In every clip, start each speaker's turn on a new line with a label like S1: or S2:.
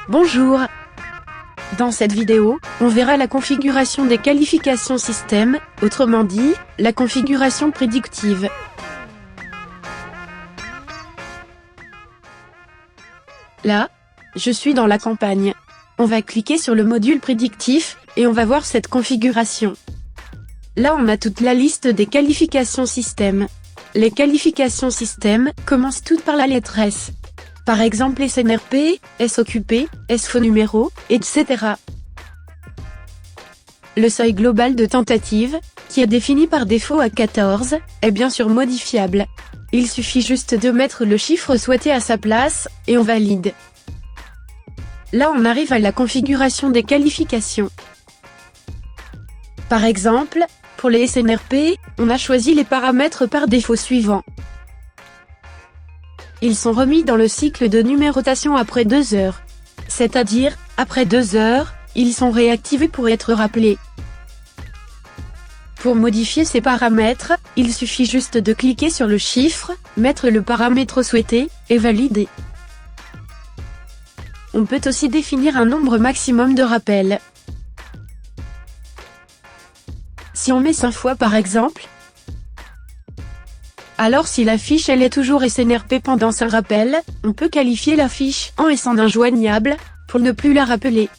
S1: Bonjour. Dans cette vidéo, on verra la configuration des qualifications système, autrement dit, la configuration prédictive. Là, je suis dans la campagne. On va cliquer sur le module prédictif, et on va voir cette configuration. Là on a toute la liste des qualifications système. Les qualifications système commencent toutes par la lettre S. Par exemple SNRP, SOQP, SFO-numéro, etc. Le seuil global de tentative, qui est défini par défaut à 14, est bien sûr modifiable. Il suffit juste de mettre le chiffre souhaité à sa place, et on valide. Là on arrive à la configuration des qualifications. Par exemple, pour les SNRP, on a choisi les paramètres par défaut suivants. Ils sont remis dans le cycle de numérotation après 2 heures. C'est-à-dire, après 2 heures, ils sont réactivés pour être rappelés. Pour modifier ces paramètres, il suffit juste de cliquer sur le chiffre, mettre le paramètre souhaité, et valider. On peut aussi définir un nombre maximum de rappels. Si on met 5 fois par exemple, alors si la fiche elle est toujours SNRP pendant 5 rappels, on peut qualifier la fiche en S en injoignable, pour ne plus la rappeler.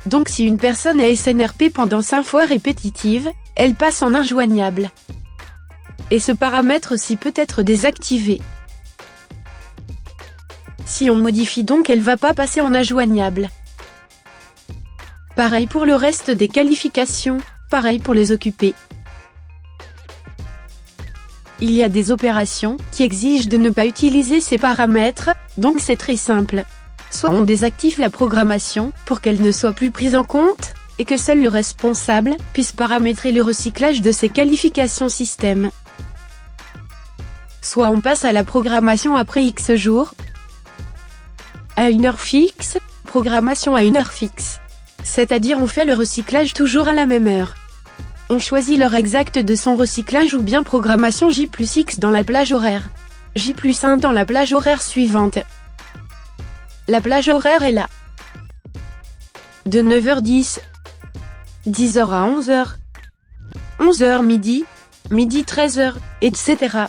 S1: Donc si une personne est SNRP pendant 5 fois répétitive, elle passe en injoignable. Et ce paramètre-ci peut être désactivé. Si on modifie donc elle va pas passer en injoignable. Pareil pour le reste des qualifications, pareil pour les occupés. Il y a des opérations qui exigent de ne pas utiliser ces paramètres, donc c'est très simple. Soit on désactive la programmation pour qu'elle ne soit plus prise en compte, et que seul le responsable puisse paramétrer le recyclage de ces qualifications système. Soit on passe à la programmation après X jours, à une heure fixe, programmation à une heure fixe. C'est-à-dire on fait le recyclage toujours à la même heure. On choisit l'heure exacte de son recyclage ou bien programmation J+X dans la plage horaire. J+1 dans la plage horaire suivante. La plage horaire est là. De 9h10, 10h à 11h, 11h midi, midi 13h, etc.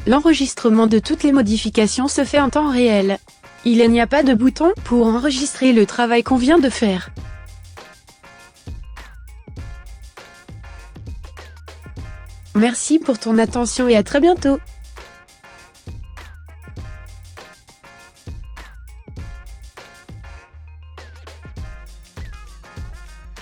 S1: L'enregistrement de toutes les modifications se fait en temps réel. Il n'y a pas de bouton pour enregistrer le travail qu'on vient de faire. Merci pour ton attention et à très bientôt.